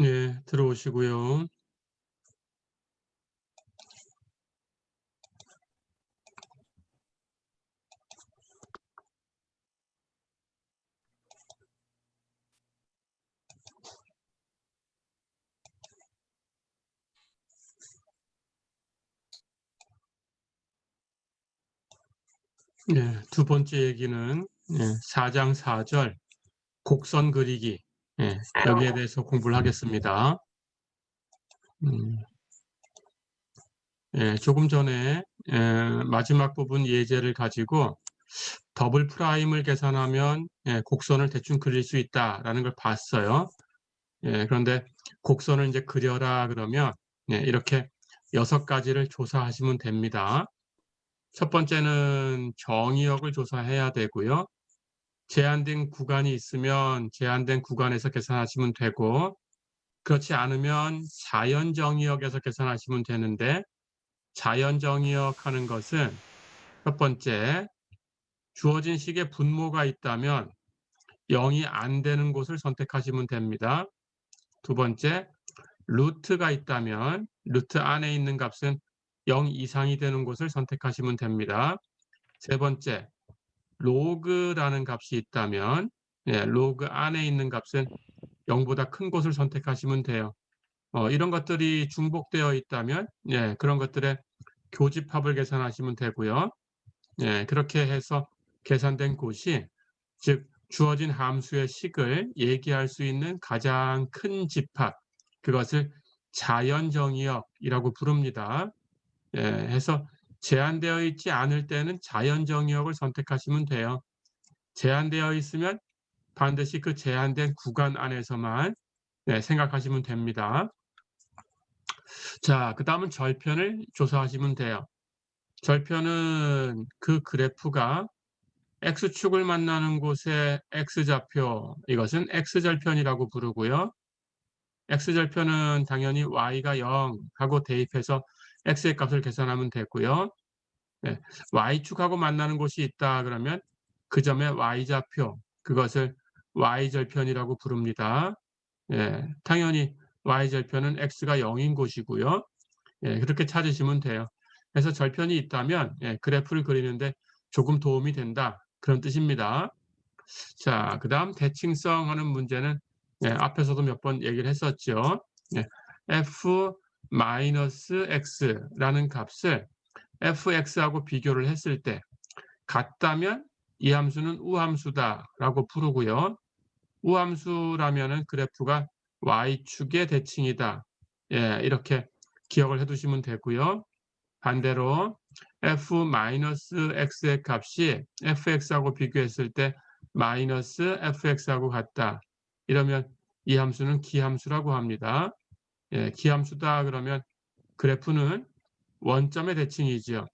네, 들어오시고요. 네, 두 번째 얘기는 4장 4절 곡선 그리기, 여기에 대해서 공부를 하겠습니다. 조금 전에 마지막 부분 예제를 가지고 더블 프라임을 계산하면 곡선을 대충 그릴 수 있다라는 걸 봤어요. 그런데 곡선을 이제 그려라 그러면 이렇게 6가지를 조사하시면 됩니다. 첫 번째는 정의역을 조사해야 되고요. 제한된 구간이 있으면 제한된 구간에서 계산하시면 되고, 그렇지 않으면 자연정의역에서 계산하시면 되는데, 자연정의역 하는 것은 첫 번째, 주어진 식의 분모가 있다면 0이 안 되는 곳을 선택하시면 됩니다. 두 번째, 루트가 있다면 루트 안에 있는 값은 0 이상이 되는 곳을 선택하시면 됩니다. 세 번째, 로그라는 값이 있다면 로그 안에 있는 값은 0보다 큰 곳을 선택하시면 돼요. 이런 것들이 중복되어 있다면 그런 것들의 교집합을 계산하시면 되고요. 그렇게 해서 계산된 곳이 즉 주어진 함수의 식을 얘기할 수 있는 가장 큰 집합, 그것을 자연정의역이라고 부릅니다. 해서 제한되어 있지 않을 때는 자연정의역을 선택하시면 돼요. 제한되어 있으면 반드시 그 제한된 구간 안에서만 생각하시면 됩니다. 자, 그 다음은 절편을 조사하시면 돼요. 절편은 그 그래프가 X축을 만나는 곳의 X좌표, 이것은 X절편이라고 부르고요. X절편은 당연히 Y가 0 하고 대입해서 X의 값을 계산하면 되고요. Y축하고 만나는 곳이 있다 그러면 그 점의 Y좌표, 그것을 Y절편이라고 부릅니다. 당연히 Y절편은 X가 0인 곳이고요. 그렇게 찾으시면 돼요. 그래서 절편이 있다면 그래프를 그리는데 조금 도움이 된다, 그런 뜻입니다. 자, 그 다음 대칭성 하는 문제는 앞에서도 몇 번 얘기를 했었죠. f-x라는 값을 fx하고 비교를 했을 때 같다면 이 함수는 우함수다라고 부르고요. 우함수라면은 그래프가 y축의 대칭이다. 이렇게 기억을 해두시면 되고요. 반대로 f-x의 값이 fx하고 비교했을 때 마이너스 fx하고 같다. 이러면 이 함수는 기함수라고 합니다. 기함수다 그러면 그래프는 원점의 대칭이죠.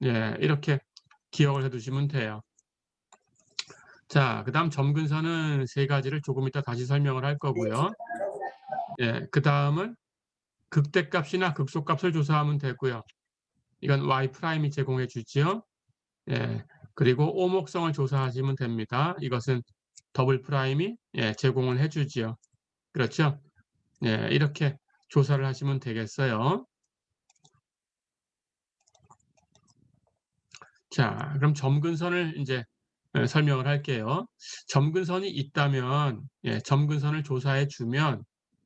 이렇게 기억을 해두시면 돼요. 자, 그 다음 점근선은 3가지를 조금 이따 다시 설명을 할 거고요. 그 다음은 극대값이나 극소값을 조사하면 되고요. 이건 y''이 제공해 주지요. 그리고 오목성을 조사하시면 됩니다. 이것은 더블 프라임이 제공을 해주지요. 그렇죠? 이렇게 조사를 하시면 되겠어요. 자, 그럼 점근선을 이제 설명을 할게요. 점근선이 있다면 점근선을 조사해 주면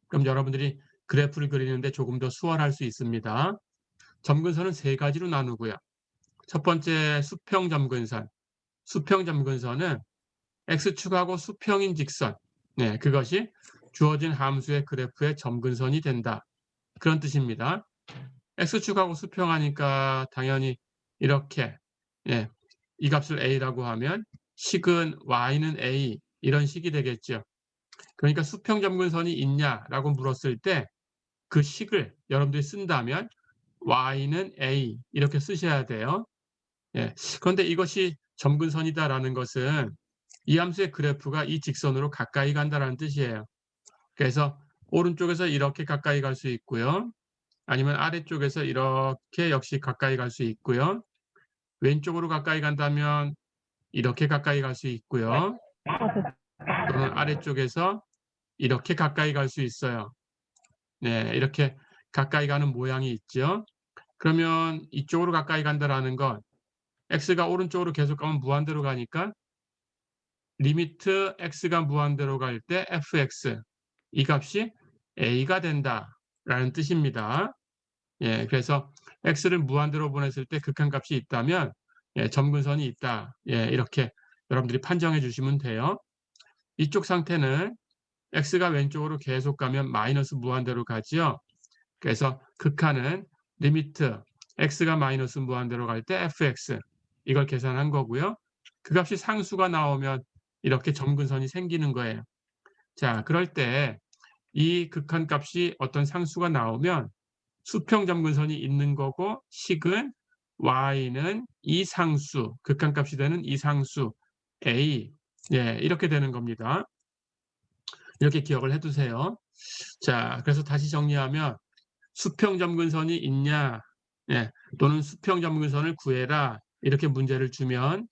그럼 여러분들이 그래프를 그리는데 조금 더 수월할 수 있습니다. 점근선은 3가지로 나누고요. 첫 번째 수평 점근선. 수평 점근선은 X축하고 수평인 직선, 그것이 주어진 함수의 그래프의 점근선이 된다. 그런 뜻입니다. X축하고 수평하니까 당연히 이렇게 이 값을 A라고 하면 식은 Y는 A, 이런 식이 되겠죠. 그러니까 수평 점근선이 있냐라고 물었을 때 그 식을 여러분들이 쓴다면 Y는 A 이렇게 쓰셔야 돼요. 그런데 이것이 점근선이다라는 것은 이 함수의 그래프가 이 직선으로 가까이 간다는 뜻이에요. 그래서 오른쪽에서 이렇게 가까이 갈 수 있고요. 아니면 아래쪽에서 이렇게 역시 가까이 갈 수 있고요. 왼쪽으로 가까이 간다면 이렇게 가까이 갈 수 있고요. 또는 아래쪽에서 이렇게 가까이 갈 수 있어요. 네, 이렇게 가까이 가는 모양이 있죠. 그러면 이쪽으로 가까이 간다라는 건 x가 오른쪽으로 계속 가면 무한대로 가니까 리미트 x가 무한대로 갈 때 fx 이 값이 a가 된다라는 뜻입니다. 예, 그래서 x를 무한대로 보냈을 때 극한값이 있다면 예, 점근선이 있다. 예, 이렇게 여러분들이 판정해 주시면 돼요. 이쪽 상태는 x가 왼쪽으로 계속 가면 마이너스 무한대로 가지요. 그래서 극한은 리미트 x가 마이너스 무한대로 갈 때 fx 이걸 계산한 거고요. 그 값이 상수가 나오면 이렇게 점근선이 생기는 거예요. 자, 그럴 때 이 극한값이 어떤 상수가 나오면 수평 점근선이 있는 거고 식은 y는 이 상수, 극한값이 되는 이 상수 a 예, 이렇게 되는 겁니다. 이렇게 기억을 해 두세요. 자, 그래서 다시 정리하면 수평 점근선이 있냐, 예, 또는 수평 점근선을 구해라 이렇게 문제를 주면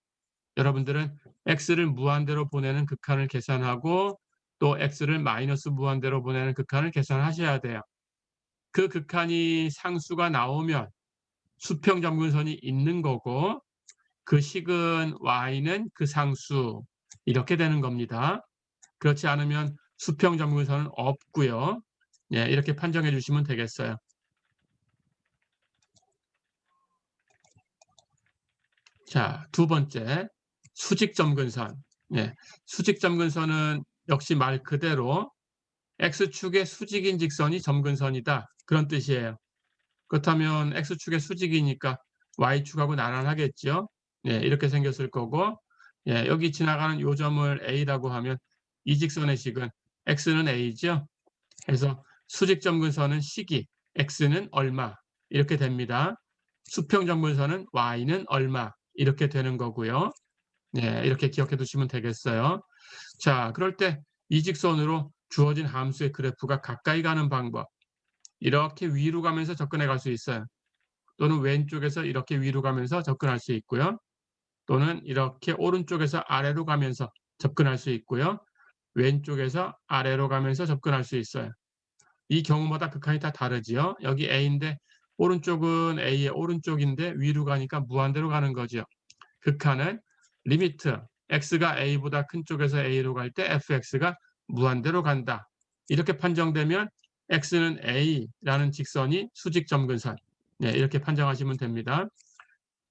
여러분들은 x를 무한대로 보내는 극한을 계산하고 또 x를 마이너스 무한대로 보내는 극한을 계산하셔야 돼요. 그 극한이 상수가 나오면 수평 점근선이 있는 거고 그 식은 y는 그 상수 이렇게 되는 겁니다. 그렇지 않으면 수평 점근선은 없고요. 예, 이렇게 판정해 주시면 되겠어요. 자, 두 번째 수직 점근선. 예, 수직 점근선은 역시 말 그대로 x축의 수직인 직선이 점근선이다. 그런 뜻이에요. 그렇다면 x축의 수직이니까 y축하고 나란하겠죠. 예, 이렇게 생겼을 거고 예, 여기 지나가는 요 점을 a라고 하면 이 직선의 식은 x는 a죠. 그래서 수직 점근선은 식이 x는 얼마 이렇게 됩니다. 수평 점근선은 y는 얼마 이렇게 되는 거고요. 예, 이렇게 기억해 두시면 되겠어요. 자, 그럴 때 이 직선으로 주어진 함수의 그래프가 가까이 가는 방법. 이렇게 위로 가면서 접근해 갈 수 있어요. 또는 왼쪽에서 이렇게 위로 가면서 접근할 수 있고요. 또는 이렇게 오른쪽에서 아래로 가면서 접근할 수 있고요. 왼쪽에서 아래로 가면서 접근할 수 있어요. 이 경우마다 극한이 다 다르지요. 여기 A인데 오른쪽은 A의 오른쪽인데 위로 가니까 무한대로 가는 거죠. 극한은 리미트 x가 a보다 큰 쪽에서 a로 갈 때 fx가 무한대로 간다. 이렇게 판정되면 x는 a라는 직선이 수직 점근선. 네, 이렇게 판정하시면 됩니다.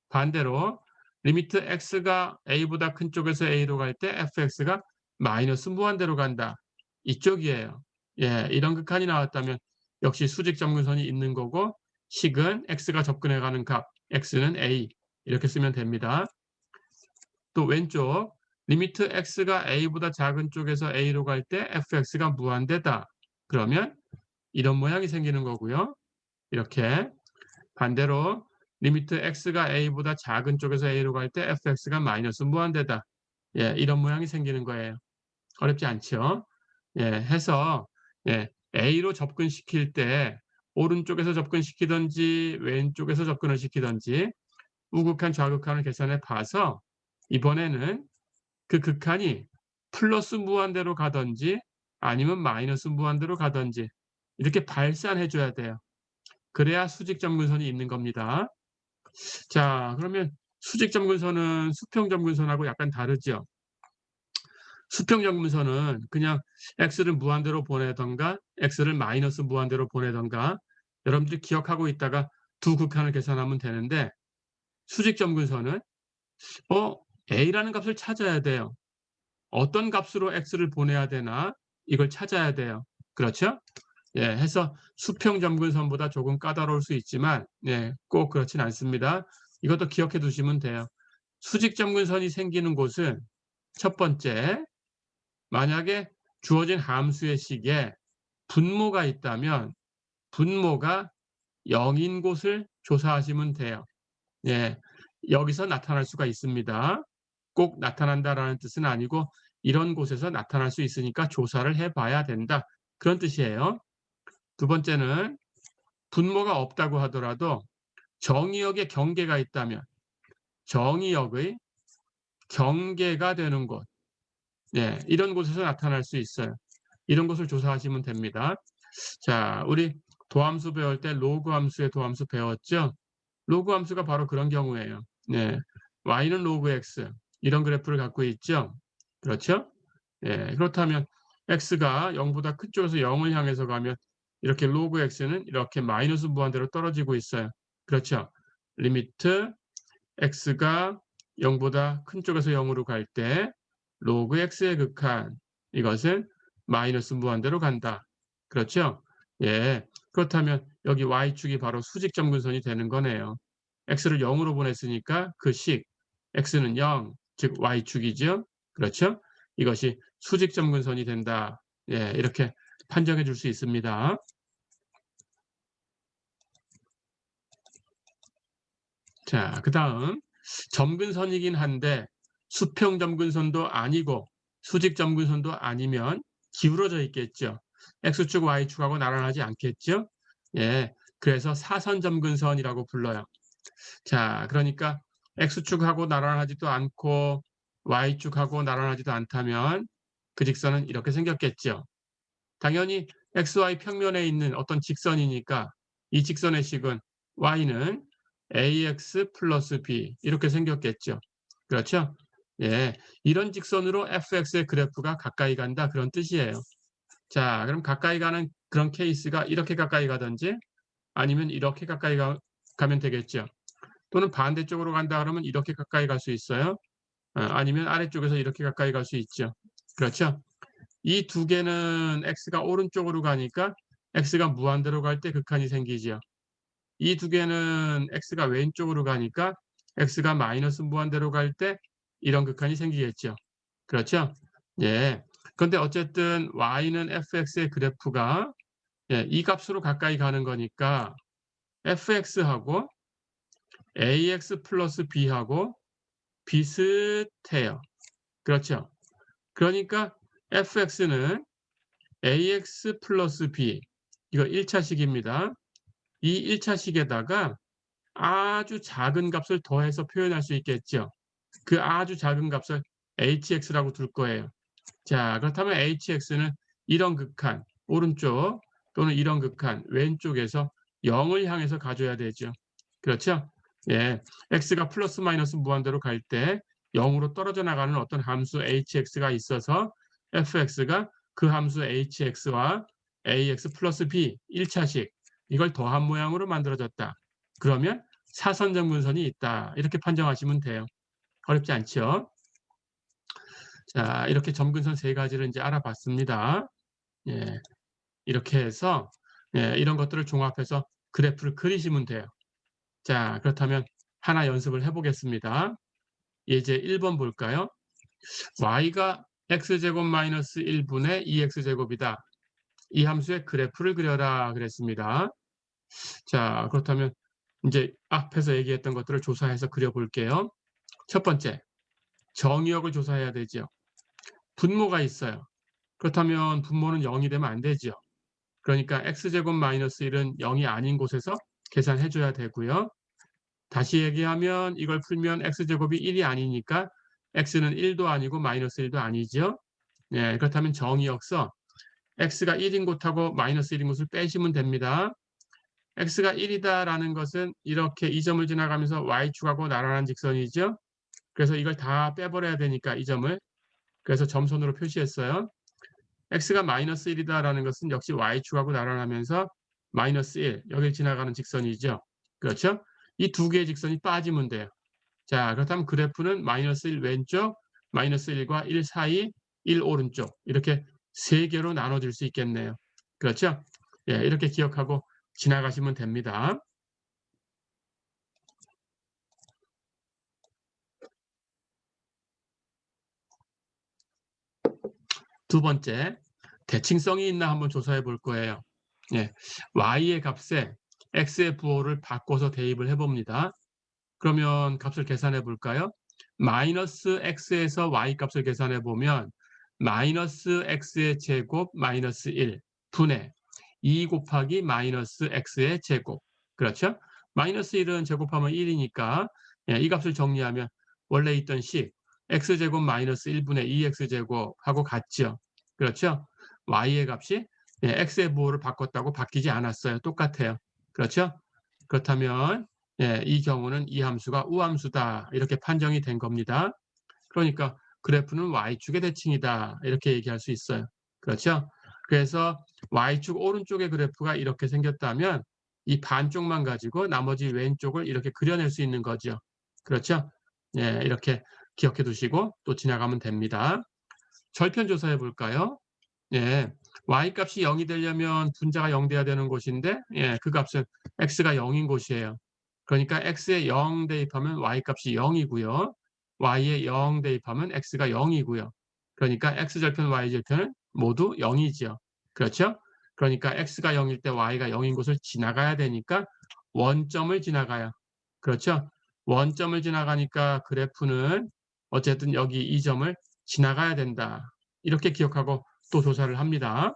반대로 리미트 x가 a보다 큰 쪽에서 a로 갈 때 fx가 마이너스 무한대로 간다. 이쪽이에요. 예, 이런 극한이 나왔다면 역시 수직 점근선이 있는 거고 식은 x가 접근해 가는 값 x는 a 이렇게 쓰면 됩니다. 또 왼쪽 리미트 x가 a보다 작은 쪽에서 a로 갈 때 fx가 무한대다. 그러면 이런 모양이 생기는 거고요. 이렇게 반대로 리미트 x가 a보다 작은 쪽에서 a로 갈 때 fx가 마이너스 무한대다. 예, 이런 모양이 생기는 거예요. 어렵지 않죠? 예, 해서 예, a로 접근시킬 때 오른쪽에서 접근시키든지 왼쪽에서 접근을 시키든지 우극한 좌극한을 계산해 봐서 이번에는 그 극한이 플러스 무한대로 가든지 아니면 마이너스 무한대로 가든지 이렇게 발산해 줘야 돼요. 그래야 수직 점근선이 있는 겁니다. 자, 그러면 수직 점근선은 수평 점근선하고 약간 다르죠. 수평 점근선은 그냥 x를 무한대로 보내던가 x를 마이너스 무한대로 보내던가 여러분들이 기억하고 있다가 두 극한을 계산하면 되는데 수직 점근선은 a라는 값을 찾아야 돼요. 어떤 값으로 x를 보내야 되나 이걸 찾아야 돼요. 그렇죠? 예, 해서 수평 점근선보다 조금 까다로울 수 있지만 예, 꼭 그렇진 않습니다. 이것도 기억해 두시면 돼요. 수직 점근선이 생기는 곳은 첫 번째, 만약에 주어진 함수의 식에 분모가 있다면 분모가 0인 곳을 조사하시면 돼요. 예, 여기서 나타날 수가 있습니다. 꼭 나타난다라는 뜻은 아니고 이런 곳에서 나타날 수 있으니까 조사를 해봐야 된다. 그런 뜻이에요. 두 번째는 분모가 없다고 하더라도 정의역의 경계가 있다면 정의역의 경계가 되는 곳, 예, 이런 곳에서 나타날 수 있어요. 이런 곳을 조사하시면 됩니다. 자, 우리 도함수 배울 때 로그 함수의 도함수 배웠죠? 로그 함수가 바로 그런 경우예요. 네. y는 로그 x 이런 그래프를 갖고 있죠. 그렇죠? 예, 그렇다면 x가 0보다 큰 쪽에서 0을 향해서 가면 이렇게 로그 x는 이렇게 마이너스 무한대로 떨어지고 있어요. 그렇죠? 리미트 x가 0보다 큰 쪽에서 0으로 갈 때 로그 x의 극한 이것은 마이너스 무한대로 간다. 그렇죠? 예. 그렇다면 여기 y축이 바로 수직점근선이 되는 거네요. x를 0으로 보냈으니까 그 식 x는 0, 즉 y축이죠. 그렇죠? 이것이 수직점근선이 된다. 예, 이렇게 판정해 줄 수 있습니다. 자, 그다음 점근선이긴 한데 수평 점근선도 아니고 수직 점근선도 아니면 기울어져 있겠죠. x축, y축하고 나란하지 않겠죠. 예, 그래서 사선 점근선이라고 불러요. 자, 그러니까 x축하고 나란하지도 않고 y축하고 나란하지도 않다면 그 직선은 이렇게 생겼겠죠. 당연히 xy 평면에 있는 어떤 직선이니까 이 직선의 식은 y는 ax 플러스 b 이렇게 생겼겠죠. 그렇죠? 예, 이런 직선으로 fx의 그래프가 가까이 간다 그런 뜻이에요. 자, 그럼 가까이 가는 그런 케이스가 이렇게 가까이 가든지 아니면 이렇게 가까이 가면 되겠죠. 또는 반대쪽으로 간다 그러면 이렇게 가까이 갈 수 있어요. 아니면 아래쪽에서 이렇게 가까이 갈 수 있죠. 그렇죠? 이 두 개는 x가 오른쪽으로 가니까 x가 무한대로 갈 때 극한이 생기죠. 이 두 개는 x가 왼쪽으로 가니까 x가 마이너스 무한대로 갈 때 이런 극한이 생기겠죠. 그렇죠? 예. 그런데 어쨌든 y는 fx의 그래프가 예, 이 값으로 가까이 가는 거니까 fx하고 ax 플러스 b하고 비슷해요. 그렇죠? 그러니까 fx는 ax 플러스 b 이거 1차식입니다. 이 1차식에다가 아주 작은 값을 더해서 표현할 수 있겠죠. 그 아주 작은 값을 hx라고 둘 거예요. 자, 그렇다면 hx는 이런 극한 오른쪽 또는 이런 극한 왼쪽에서 0을 향해서 가져야 되죠. 그렇죠? 예, x가 플러스 마이너스 무한대로 갈 때 0으로 떨어져 나가는 어떤 함수 hx가 있어서 fx가 그 함수 hx와 ax 플러스 b 1차식 이걸 더한 모양으로 만들어졌다. 그러면 사선점근선이 있다. 이렇게 판정하시면 돼요. 어렵지 않죠? 자, 이렇게 점근선 세 가지를 이제 알아봤습니다. 예, 이렇게 해서 예, 이런 것들을 종합해서 그래프를 그리시면 돼요. 자, 그렇다면 하나 연습을 해보겠습니다. 예제 1번 볼까요? y가 x제곱 마이너스 1분의 2x제곱이다. 이 함수의 그래프를 그려라 그랬습니다. 자, 그렇다면 이제 앞에서 얘기했던 것들을 조사해서 그려볼게요. 첫 번째, 정의역을 조사해야 되죠. 분모가 있어요. 그렇다면 분모는 0이 되면 안 되죠. 그러니까 x제곱 마이너스 1은 0이 아닌 곳에서 계산해 줘야 되고요. 다시 얘기하면 이걸 풀면 x제곱이 1이 아니니까 x는 1도 아니고 마이너스 1도 아니죠. 네, 그렇다면 정의역서 x가 1인 곳하고 마이너스 1인 곳을 빼시면 됩니다. x가 1이다라는 것은 이렇게 이 점을 지나가면서 y축하고 나란한 직선이죠. 그래서 이걸 다 빼버려야 되니까 이 점을 그래서 점선으로 표시했어요. x가 마이너스 1이다라는 것은 역시 y축하고 나란하면서 마이너스 1 여기를 지나가는 직선이죠. 그렇죠? 이 두 개의 직선이 빠지면 돼요. 자, 그렇다면 그래프는 마이너스 1 왼쪽, 마이너스 1과 1 사이, 1 오른쪽 이렇게 세 개로 나눠질 수 있겠네요. 그렇죠? 예, 이렇게 기억하고 지나가시면 됩니다. 두 번째, 대칭성이 있나 한번 조사해 볼 거예요. 예, y의 값에 x의 부호를 바꿔서 대입을 해봅니다. 그러면 값을 계산해 볼까요? 마이너스 x에서 y 값을 계산해 보면 마이너스 x의 제곱 마이너스 1 분의 2 곱하기 마이너스 x의 제곱. 그렇죠? 마이너스 1은 제곱하면 1이니까 이 값을 정리하면 원래 있던 식 x제곱 마이너스 1분의 2x제곱하고 같죠. 그렇죠? y의 값이 예, x의 부호를 바꿨다고 바뀌지 않았어요. 똑같아요. 그렇죠? 그렇다면 예, 이 경우는 이 함수가 우함수다. 이렇게 판정이 된 겁니다. 그러니까 그래프는 y축의 대칭이다. 이렇게 얘기할 수 있어요. 그렇죠? 그래서 y축 오른쪽의 그래프가 이렇게 생겼다면 이 반쪽만 가지고 나머지 왼쪽을 이렇게 그려낼 수 있는 거죠. 그렇죠? 예, 이렇게 기억해 두시고 또 지나가면 됩니다. 절편 조사해 볼까요? 예, y값이 0이 되려면 분자가 0 돼야 되는 곳인데 예, 그 값은 x가 0인 곳이에요. 그러니까 x에 0 대입하면 y값이 0이고요. y에 0 대입하면 x가 0이고요. 그러니까 x절편 y절편은 모두 0이지요. 그렇죠? 그러니까 x가 0일 때 y가 0인 곳을 지나가야 되니까 원점을 지나가요. 그렇죠? 원점을 지나가니까 그래프는 어쨌든 여기 이 점을 지나가야 된다. 이렇게 기억하고 또 조사를 합니다.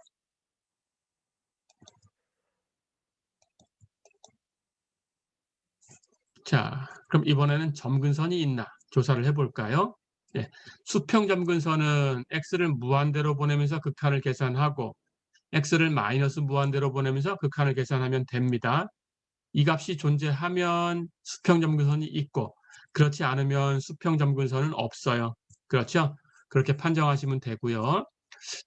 자, 그럼 이번에는 점근선이 있나 조사를 해볼까요? 네, 수평 점근선은 x를 무한대로 보내면서 극한을 계산하고 x를 마이너스 무한대로 보내면서 극한을 계산하면 됩니다. 이 값이 존재하면 수평 점근선이 있고 그렇지 않으면 수평 점근선은 없어요. 그렇죠? 그렇게 판정하시면 되고요.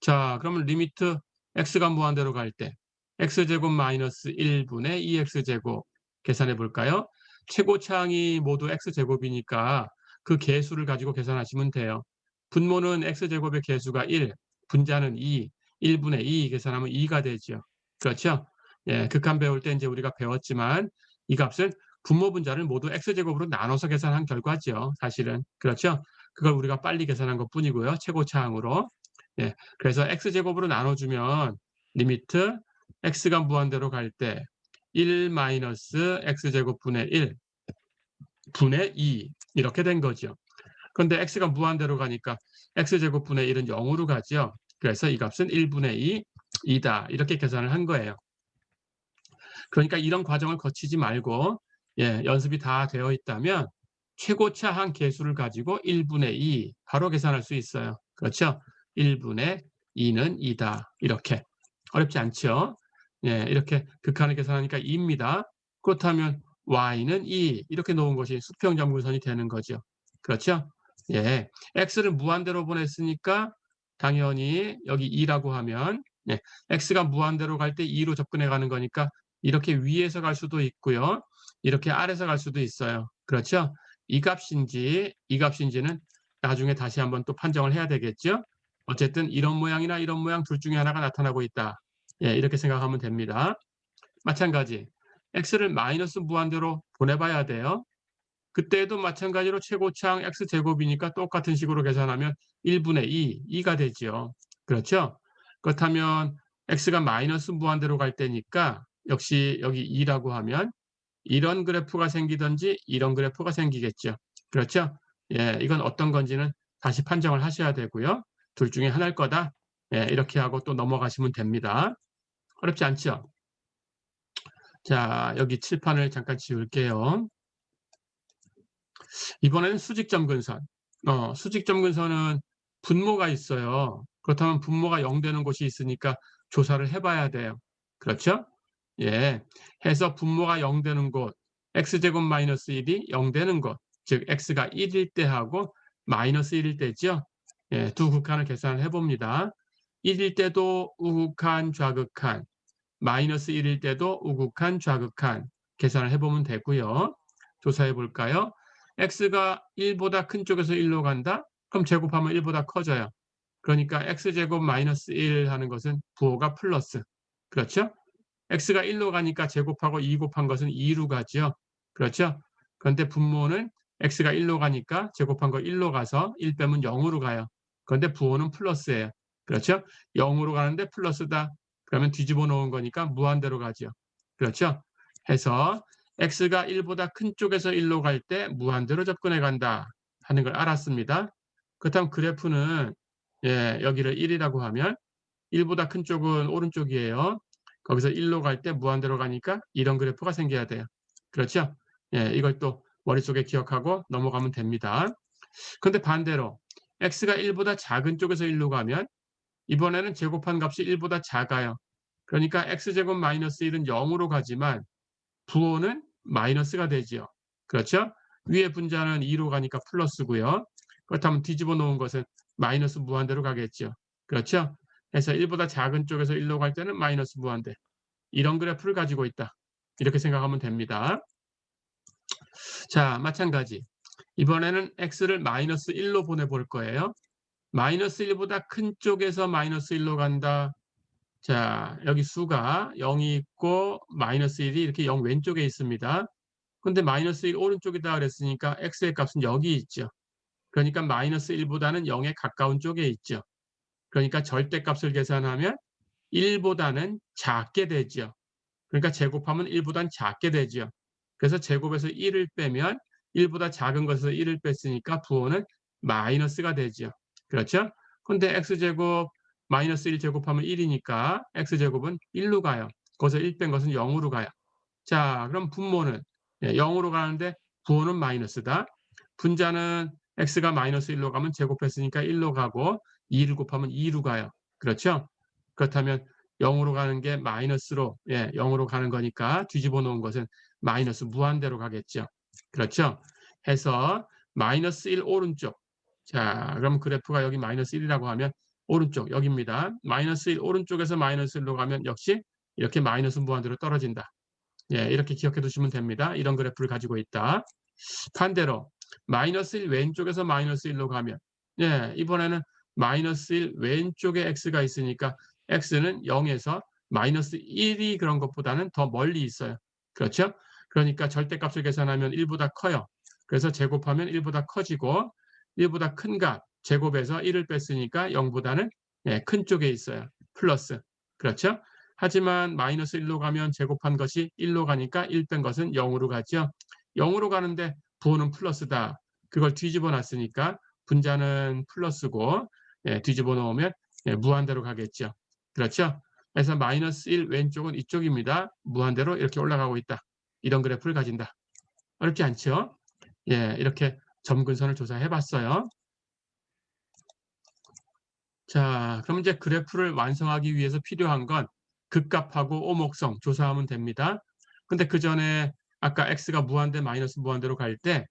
자, 그러면 리미트 x가 무한대로 갈 때 x제곱 마이너스 1분의 2x제곱 계산해 볼까요? 최고차항이 모두 x제곱이니까 그 개수를 가지고 계산하시면 돼요. 분모는 x제곱의 개수가 1, 분자는 2, 1분의 2 계산하면 2가 되죠. 그렇죠? 예, 극한 배울 때 이제 우리가 배웠지만 이 값은 분모 분자를 모두 x제곱으로 나눠서 계산한 결과죠. 사실은. 그렇죠? 그걸 우리가 빨리 계산한 것 뿐이고요. 최고차항으로. 예, 그래서 x제곱으로 나눠주면 리미트 x가 무한대로 갈 때 1 마이너스 x제곱 분의 1 분의 2 이렇게 된 거죠. 그런데 x가 무한대로 가니까 x제곱 분의 1은 0으로 가죠. 그래서 이 값은 1분의 2, 2다. 이렇게 계산을 한 거예요. 그러니까 이런 과정을 거치지 말고 예, 연습이 다 되어 있다면 최고차 한 개수를 가지고 1분의 2 바로 계산할 수 있어요. 그렇죠? 1분의 2는 2다. 이렇게. 어렵지 않죠? 예, 이렇게 극한을 계산하니까 2입니다. 그렇다면 y는 2 이렇게 놓은 것이 수평점근선이 되는 거죠. 그렇죠? 예, x를 무한대로 보냈으니까 당연히 여기 2라고 하면 예, x가 무한대로 갈 때 2로 접근해 가는 거니까 이렇게 위에서 갈 수도 있고요. 이렇게 아래서 갈 수도 있어요. 그렇죠? 이 값인지 이 값인지는 나중에 다시 한번 또 판정을 해야 되겠죠. 어쨌든 이런 모양이나 이런 모양 둘 중에 하나가 나타나고 있다. 예, 이렇게 생각하면 됩니다. 마찬가지 x를 마이너스 무한대로 보내봐야 돼요. 그때도 마찬가지로 최고차항 x제곱이니까 똑같은 식으로 계산하면 1분의 2, 2가 되죠. 그렇죠? 그렇다면 x가 마이너스 무한대로 갈 때니까 역시 여기 2라고 하면 이런 그래프가 생기든지 이런 그래프가 생기겠죠. 그렇죠? 예, 이건 어떤 건지는 다시 판정을 하셔야 되고요. 둘 중에 하나일 거다. 예, 이렇게 하고 또 넘어가시면 됩니다. 어렵지 않죠? 자, 여기 칠판을 잠깐 지울게요. 이번에는 수직점근선. 수직점근선은 분모가 있어요. 그렇다면 분모가 0 되는 곳이 있으니까 조사를 해봐야 돼요. 그렇죠? 예. 해서 분모가 0 되는 곳, x제곱 마이너스 1이 0 되는 곳, 즉 x가 1일 때 하고 마이너스 1일 때죠. 예, 두 극한을 계산을 해봅니다. 1일 때도 우극한, 좌극한, 마이너스 1일 때도 우극한, 좌극한 계산을 해보면 되고요. 조사해 볼까요? x가 1보다 큰 쪽에서 1로 간다? 그럼 제곱하면 1보다 커져요. 그러니까 x제곱 마이너스 1 하는 것은 부호가 플러스. 그렇죠? x가 1로 가니까 제곱하고 2 곱한 것은 2로 가죠. 그렇죠? 그런데 분모는 x가 1로 가니까 제곱한 거 1로 가서 1 빼면 0으로 가요. 그런데 부호는 플러스예요. 그렇죠? 0으로 가는데 플러스다. 그러면 뒤집어 놓은 거니까 무한대로 가죠. 그렇죠? 해서 x가 1보다 큰 쪽에서 1로 갈 때 무한대로 접근해 간다 하는 걸 알았습니다. 그렇다면 그래프는 예, 여기를 1이라고 하면 1보다 큰 쪽은 오른쪽이에요. 거기서 1로 갈 때 무한대로 가니까 이런 그래프가 생겨야 돼요. 그렇죠? 예, 이걸 또 머릿속에 기억하고 넘어가면 됩니다. 그런데 반대로 x가 1보다 작은 쪽에서 1로 가면 이번에는 제곱한 값이 1보다 작아요. 그러니까 x제곱 마이너스 1은 0으로 가지만 부호는 마이너스가 되지요. 그렇죠? 위에 분자는 2로 가니까 플러스고요. 그렇다면 뒤집어 놓은 것은 마이너스 무한대로 가겠죠. 그렇죠? 그래서 1보다 작은 쪽에서 1로 갈 때는 마이너스 무한대. 이런 그래프를 가지고 있다. 이렇게 생각하면 됩니다. 자, 마찬가지. 이번에는 x를 마이너스 1로 보내볼 거예요. 마이너스 1보다 큰 쪽에서 마이너스 1로 간다. 자, 여기 수가 0이 있고 마이너스 1이 이렇게 0 왼쪽에 있습니다. 근데 마이너스 1 오른쪽이다 그랬으니까 x의 값은 여기 있죠. 그러니까 마이너스 1보다는 0에 가까운 쪽에 있죠. 그러니까 절대값을 계산하면 1보다는 작게 되죠. 그러니까 제곱하면 1보다는 작게 되죠. 그래서 제곱에서 1을 빼면 1보다 작은 것에서 1을 뺐으니까 부호는 마이너스가 되죠. 그렇죠? 근데 x제곱 마이너스 1 제곱하면 1이니까 x제곱은 1로 가요. 거기서 1 뺀 것은 0으로 가요. 자, 그럼 분모는 0으로 가는데 부호는 마이너스다. 분자는 x가 마이너스 1로 가면 제곱했으니까 1로 가고 2를 곱하면 2로 가요. 그렇죠? 그렇다면 0으로 가는 게 마이너스로 0으로 가는 거니까 뒤집어 놓은 것은 마이너스 무한대로 가겠죠. 그렇죠? 해서 마이너스 1 오른쪽. 자, 그럼 그래프가 여기 마이너스 1이라고 하면 오른쪽 여기입니다. 마이너스 1 오른쪽에서 마이너스 1로 가면 역시 이렇게 마이너스 무한대로 떨어진다. 이렇게 기억해 두시면 됩니다. 이런 그래프를 가지고 있다. 반대로 마이너스 1 왼쪽에서 마이너스 1로 가면 이번에는 마이너스 1 왼쪽에 x가 있으니까 x는 0에서 마이너스 1이 그런 것보다는 더 멀리 있어요. 그렇죠? 그러니까 절대값을 계산하면 1보다 커요. 그래서 제곱하면 1보다 커지고 1보다 큰 값 제곱해서 1을 뺐으니까 0보다는 큰 쪽에 있어요. 플러스. 그렇죠? 하지만 마이너스 1로 가면 제곱한 것이 1로 가니까 1 뺀 것은 0으로 가죠. 0으로 가는데 부호는 플러스다. 그걸 뒤집어 놨으니까 분자는 플러스고 뒤집어 놓으면 무한대로 가겠죠. 그렇죠? 그래서 마이너스 1 왼쪽은 이쪽입니다. 무한대로 이렇게 올라가고 있다. 이런 그래프를 가진다. 어렵지 않죠? 이렇게 점근선을 조사해 봤어요. 자, 그럼 이제 그래프를 완성하기 위해서 필요한 건 극값하고 오목성 조사하면 됩니다. 근데 그 전에 아까 x가 무한대 마이너스 무한대로 갈 때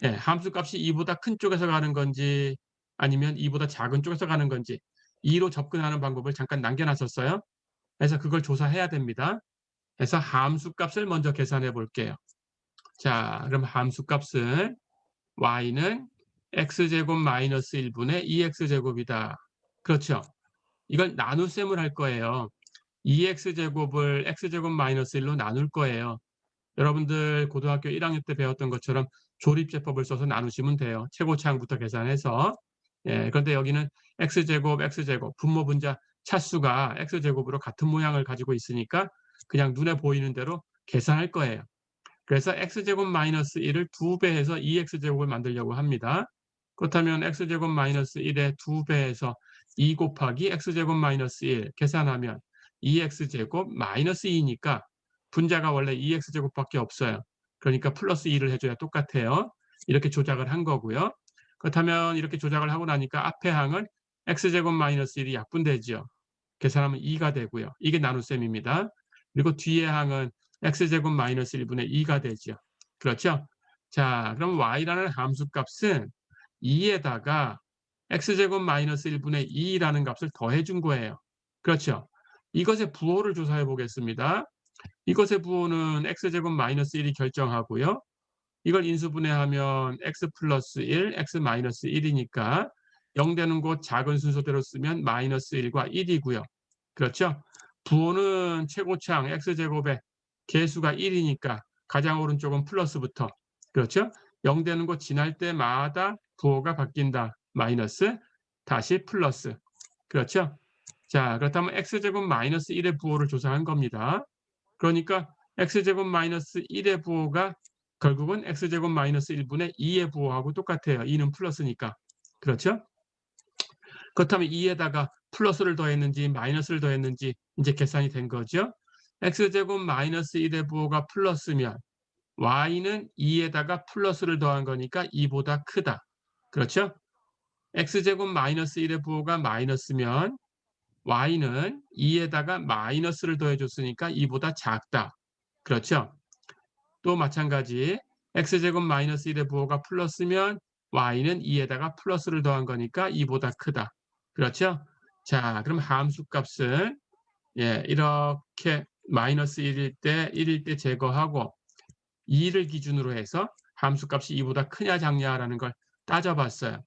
함수값이 2보다 큰 쪽에서 가는 건지 아니면 2보다 작은 쪽에서 가는 건지 2로 접근하는 방법을 잠깐 남겨놨었어요. 그래서 그걸 조사해야 됩니다. 그래서 함수값을 먼저 계산해 볼게요. 자, 그럼 함수값은 y는 x제곱 마이너스 1분의 2x제곱이다. 그렇죠? 이걸 나눗셈을 할 거예요. 2x제곱을 x제곱 마이너스 1로 나눌 거예요. 여러분들 고등학교 1학년 때 배웠던 것처럼 조립제법을 써서 나누시면 돼요. 최고차항부터 계산해서. 그런데 여기는 x제곱 분모 분자 차수가 x제곱으로 같은 모양을 가지고 있으니까 그냥 눈에 보이는 대로 계산할 거예요. 그래서 x제곱 마이너스 1을 2배해서 2x제곱을 만들려고 합니다. 그렇다면 x제곱 마이너스 1의 2배해서 2 곱하기 x제곱 마이너스 1 계산하면 2x제곱 마이너스 2니까 분자가 원래 2x제곱밖에 없어요. 그러니까 플러스 2를 해줘야 똑같아요. 이렇게 조작을 한 거고요. 그렇다면 이렇게 조작을 하고 나니까 앞에 항은 x제곱 마이너스 1이 약분되죠. 계산하면 2가 되고요. 이게 나눗셈입니다. 그리고 뒤에 항은 x제곱 마이너스 1분의 2가 되죠. 그렇죠? 자, 그럼 y라는 함수값은 2에다가 x제곱 마이너스 1분의 2라는 값을 더해준 거예요. 그렇죠? 이것의 부호를 조사해 보겠습니다. 이것의 부호는 x제곱 마이너스 1이 결정하고요. 이걸 인수분해하면 x 플러스 1, x 마이너스 1이니까 0 되는 곳 작은 순서대로 쓰면 마이너스 1과 1이고요. 그렇죠? 부호는 최고차항 x제곱의 개수가 1이니까 가장 오른쪽은 플러스부터. 그렇죠? 0 되는 곳 지날 때마다 부호가 바뀐다. 마이너스 다시 플러스. 그렇죠? 자, 그렇다면 x제곱 마이너스 1의 부호를 조사한 겁니다. 그러니까 x제곱 마이너스 1의 부호가 결국은 x제곱 마이너스 1분의 2의 부호하고 똑같아요. 2는 플러스니까. 그렇죠? 그렇다면 2에다가 플러스를 더했는지 마이너스를 더했는지 이제 계산이 된 거죠. x제곱 마이너스 1의 부호가 플러스면 y는 2에다가 플러스를 더한 거니까 2보다 크다. 그렇죠? x제곱 마이너스 1의 부호가 마이너스면 y는 2에다가 마이너스를 더해줬으니까 2보다 작다. 그렇죠? 또 마찬가지 x제곱 마이너스 1의 부호가 플러스면 y는 2에다가 플러스를 더한 거니까 2보다 크다. 그렇죠? 자, 그럼 함수 값은 이렇게 마이너스 1일 때 제거하고 2를 기준으로 해서 함수 값이 2보다 크냐 작냐라는 걸 따져봤어요.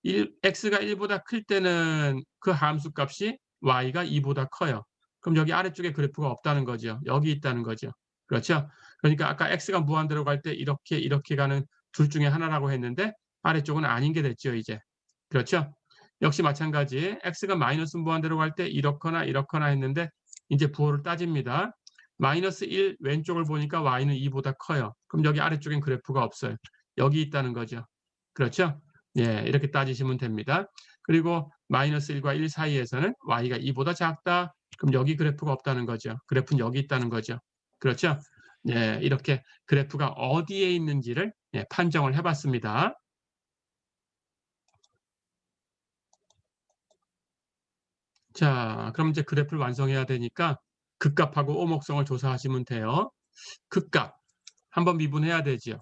x가 1보다 클 때는 그 함수 값이 y가 2보다 커요. 그럼 여기 아래쪽에 그래프가 없다는 거죠. 여기 있다는 거죠. 그렇죠? 그러니까 아까 x가 무한대로 갈 때 이렇게 가는 둘 중에 하나라고 했는데 아래쪽은 아닌 게 됐죠, 이제. 그렇죠? 역시 마찬가지 x가 마이너스 무한대로 갈 때 이렇거나 했는데 이제 부호를 따집니다. 마이너스 1 왼쪽을 보니까 y는 2보다 커요. 그럼 여기 아래쪽엔 그래프가 없어요. 여기 있다는 거죠. 그렇죠? 이렇게 따지시면 됩니다. 그리고 마이너스 1과 1 사이에서는 y가 2보다 작다. 그럼 여기 그래프가 없다는 거죠. 그래프는 여기 있다는 거죠. 그렇죠? 이렇게 그래프가 어디에 있는지를 판정을 해봤습니다. 자, 그럼 이제 그래프를 완성해야 되니까 극값하고 오목성을 조사하시면 돼요. 극값 한번 미분해야 되죠.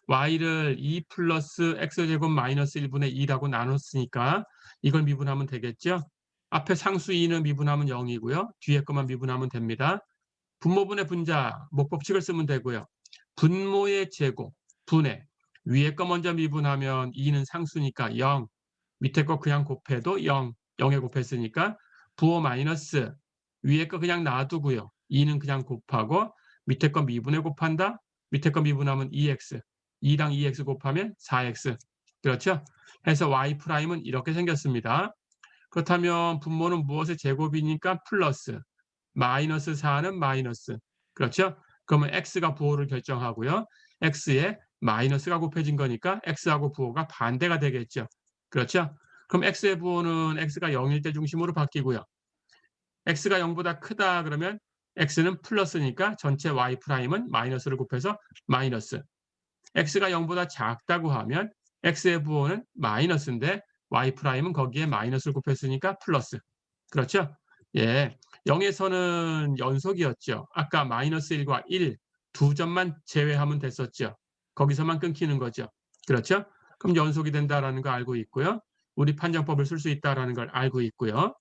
y를 2 플러스 x제곱 마이너스 1분의 2라고 나눴으니까 이걸 미분하면 되겠죠. 앞에 상수 2는 미분하면 0이고요. 뒤에 것만 미분하면 됩니다. 분모분의 분자 목법칙을 쓰면 되고요. 분모의 제곱 분의 위에 거 먼저 미분하면 2는 상수니까 0, 밑에 거 그냥 곱해도 0, 0에 곱했으니까 부호 마이너스 위에 거 그냥 놔두고요. 2는 그냥 곱하고 밑에 거 미분에 곱한다. 밑에 거 미분하면 2x, 2랑 2x 곱하면 4x. 그렇죠? 해서 y'은 이렇게 생겼습니다. 그렇다면 분모는 무엇의 제곱이니까 플러스, 마이너스 4는 마이너스. 그렇죠? 그러면 x가 부호를 결정하고요. x에 마이너스가 곱해진 거니까 x하고 부호가 반대가 되겠죠. 그렇죠? 그럼 x의 부호는 x가 0일 때 중심으로 바뀌고요. x가 0보다 크다 그러면 x는 플러스니까 전체 y'은 마이너스를 곱해서 마이너스. x가 0보다 작다고 하면 x의 부호는 마이너스인데 y'은 거기에 마이너스를 곱했으니까 플러스. 그렇죠? 0에서는 연속이었죠. 아까 마이너스 1과 1 두 점만 제외하면 됐었죠. 거기서만 끊기는 거죠. 그렇죠? 그럼 연속이 된다라는 거 알고 있고요. 우리 판정법을 쓸 수 있다라는 걸 알고 있고요.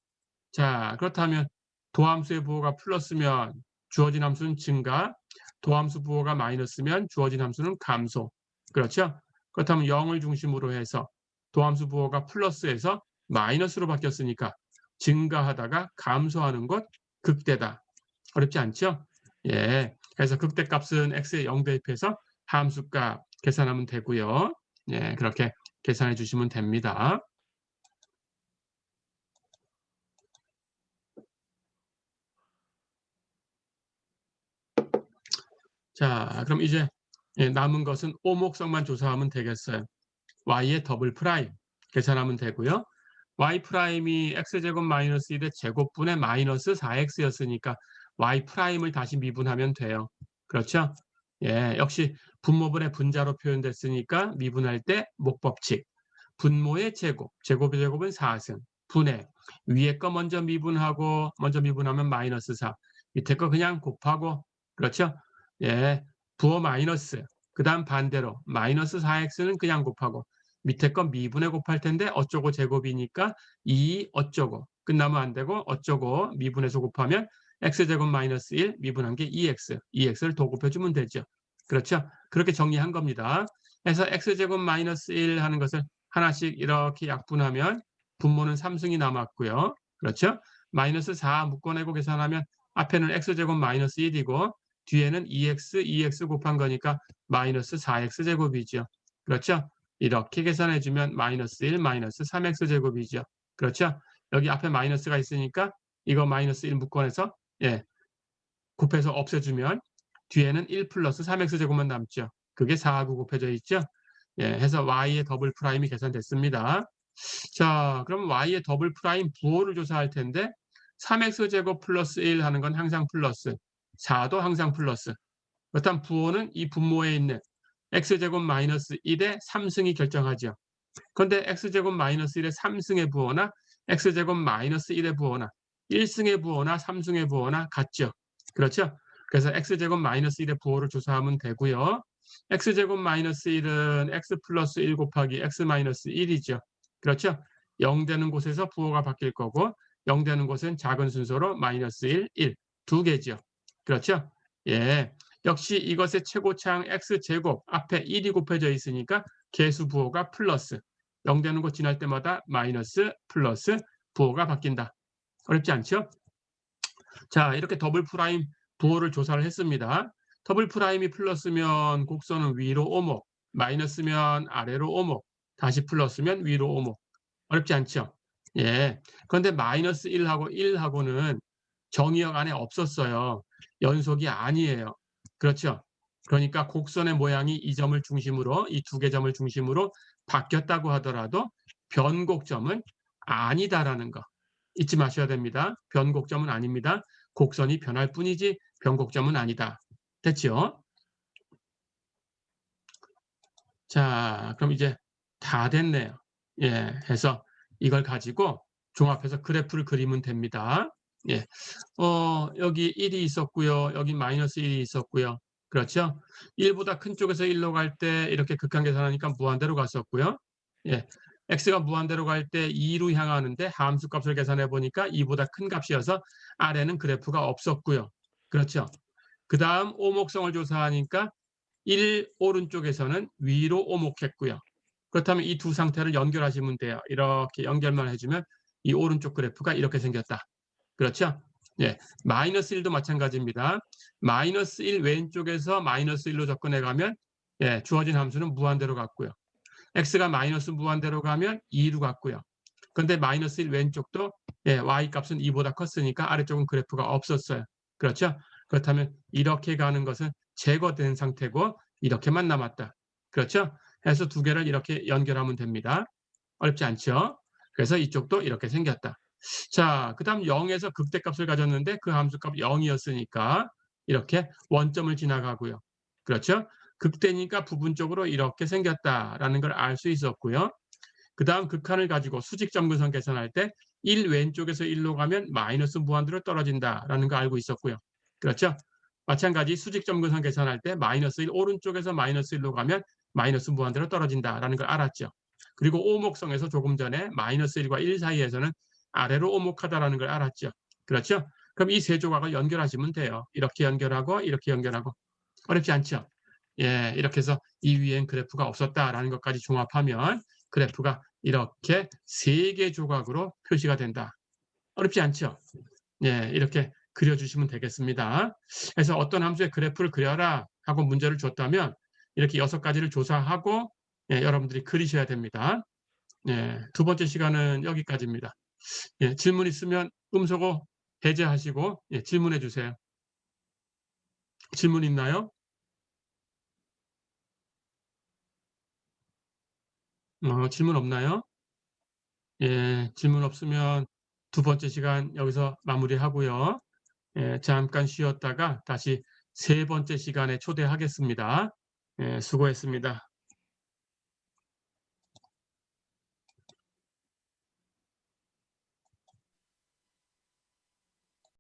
자, 그렇다면 도함수의 부호가 플러스면 주어진 함수는 증가, 도함수 부호가 마이너스면 주어진 함수는 감소. 그렇죠? 그렇다면 0을 중심으로 해서 도함수 부호가 플러스에서 마이너스로 바뀌었으니까 증가하다가 감소하는 것 극대다. 어렵지 않죠? 그래서 극대값은 x에 0 대입해서 함수값 계산하면 되고요. 그렇게 계산해 주시면 됩니다. 자, 그럼 이제 남은 것은 오목성만 조사하면 되겠어요. y의 더블 프라임 계산하면 되고요. y 프라임이 x제곱 마이너스 1의 제곱분의 마이너스 4x였으니까 y 프라임을 다시 미분하면 돼요. 그렇죠? 역시 분모분의 분자로 표현됐으니까 미분할 때 목법칙. 분모의 제곱, 제곱의 제곱은 4승. 분의 위에 거 먼저 미분하면 마이너스 4. 밑에 거 그냥 곱하고 그렇죠? 부호 마이너스. 그 다음 반대로 마이너스 4x는 그냥 곱하고 밑에 건 미분에 곱할 텐데 어쩌고 제곱이니까 2 어쩌고 끝나면 안 되고 어쩌고 미분해서 곱하면 x제곱 마이너스 1 미분한 게 2x. 2x를 더 곱해주면 되죠. 그렇죠? 그렇게 정리한 겁니다. 그래서 x제곱 마이너스 1 하는 것을 하나씩 이렇게 약분하면 분모는 3승이 남았고요. 그렇죠? 마이너스 4 묶어내고 계산하면 앞에는 x제곱 마이너스 1이고 뒤에는 2x 곱한 거니까 마이너스 4x 제곱이죠. 그렇죠? 이렇게 계산해주면 마이너스 1 마이너스 3x 제곱이죠. 그렇죠? 여기 앞에 마이너스가 있으니까 이거 마이너스 1 묶어내서 곱해서 없애주면 뒤에는 1 플러스 3x 제곱만 남죠. 그게 4하고 곱해져 있죠. 해서 y의 더블 프라임이 계산됐습니다. 자, 그럼 y의 더블 프라임 부호를 조사할 텐데 3x 제곱 플러스 1 하는 건 항상 플러스, 4도 항상 플러스. 그렇다면 부호는 이 분모에 있는 x제곱 마이너스 1의 3승이 결정하죠. 그런데 x제곱 마이너스 1의 3승의 부호나 x제곱 마이너스 1의 부호나 1승의 부호나 3승의 부호나 같죠. 그렇죠? 그래서 x제곱 마이너스 1의 부호를 조사하면 되고요. x제곱 마이너스 1은 x 플러스 1 곱하기 x 마이너스 1이죠. 그렇죠? 0 되는 곳에서 부호가 바뀔 거고 0 되는 곳은 작은 순서로 마이너스 1, 1 두 개죠. 그렇죠? 예. 역시 이것의 최고차항 x제곱 앞에 1이 곱해져 있으니까 개수 부호가 플러스 0 되는 곳 지날 때마다 마이너스 플러스 부호가 바뀐다. 어렵지 않죠? 자, 이렇게 더블 프라임 부호를 조사를 했습니다. 더블 프라임이 플러스면 곡선은 위로 오목, 마이너스면 아래로 오목, 다시 플러스면 위로 오목. 어렵지 않죠? 예. 그런데 마이너스 1하고 1하고는 정의역 안에 없었어요. 연속이 아니에요. 그렇죠? 그러니까 곡선의 모양이 이 점을 중심으로, 이 두 개 점을 중심으로 바뀌었다고 하더라도 변곡점은 아니다라는 거 잊지 마셔야 됩니다. 변곡점은 아닙니다. 곡선이 변할 뿐이지 변곡점은 아니다. 됐죠? 자, 그럼 이제 다 됐네요. 예, 해서 이걸 가지고 종합해서 그래프를 그리면 됩니다. 예, 여기 1이 있었고요. 여기 마이너스 1이 있었고요. 그렇죠? 1보다 큰 쪽에서 1로 갈 때 이렇게 극한 계산하니까 무한대로 갔었고요. 예, x가 무한대로 갈 때 2로 향하는데 함수 값을 계산해 보니까 2보다 큰 값이어서 아래는 그래프가 없었고요. 그렇죠? 그 다음 오목성을 조사하니까 1 오른쪽에서는 위로 오목했고요. 그렇다면 이 두 상태를 연결하시면 돼요. 이렇게 연결만 해주면 이 오른쪽 그래프가 이렇게 생겼다. 그렇죠? 예, 마이너스 1도 마찬가지입니다. 마이너스 1 왼쪽에서 마이너스 1로 접근해 가면 예, 주어진 함수는 무한대로 갔고요. x가 마이너스 무한대로 가면 2로 갔고요. 그런데 마이너스 1 왼쪽도 예, y 값은 2보다 컸으니까 아래쪽은 그래프가 없었어요. 그렇죠? 그렇다면 이렇게 가는 것은 제거된 상태고 이렇게만 남았다. 그렇죠? 해서 두 개를 이렇게 연결하면 됩니다. 어렵지 않죠? 그래서 이쪽도 이렇게 생겼다. 자, 그 다음 0에서 극대값을 가졌는데 그 함수값 0이었으니까 이렇게 원점을 지나가고요. 그렇죠? 극대니까 부분적으로 이렇게 생겼다라는 걸 알 수 있었고요. 그 다음 극한을 가지고 수직점근선 계산할 때 1 왼쪽에서 1로 가면 마이너스 무한대로 떨어진다라는 거 알고 있었고요. 그렇죠? 마찬가지 수직점근선 계산할 때 마이너스 1 오른쪽에서 마이너스 1로 가면 마이너스 무한대로 떨어진다라는 걸 알았죠. 그리고 오목성에서 조금 전에 마이너스 1과 1 사이에서는 아래로 오목하다라는 걸 알았죠. 그렇죠? 그럼 이 세 조각을 연결하시면 돼요. 이렇게 연결하고 이렇게 연결하고. 어렵지 않죠? 예, 이렇게 해서 이 위엔 그래프가 없었다라는 것까지 종합하면 그래프가 이렇게 세 개 조각으로 표시가 된다. 어렵지 않죠? 예, 이렇게 그려주시면 되겠습니다. 그래서 어떤 함수의 그래프를 그려라 하고 문제를 줬다면 이렇게 6가지를 조사하고 예, 여러분들이 그리셔야 됩니다. 예, 두 번째 시간은 여기까지입니다. 예, 질문 있으면 음소거 해제하시고 예, 질문해 주세요. 질문 있나요? 질문 없나요? 예, 질문 없으면 두 번째 시간 여기서 마무리하고요. 예, 잠깐 쉬었다가 다시 세 번째 시간에 초대하겠습니다. 예, 수고했습니다.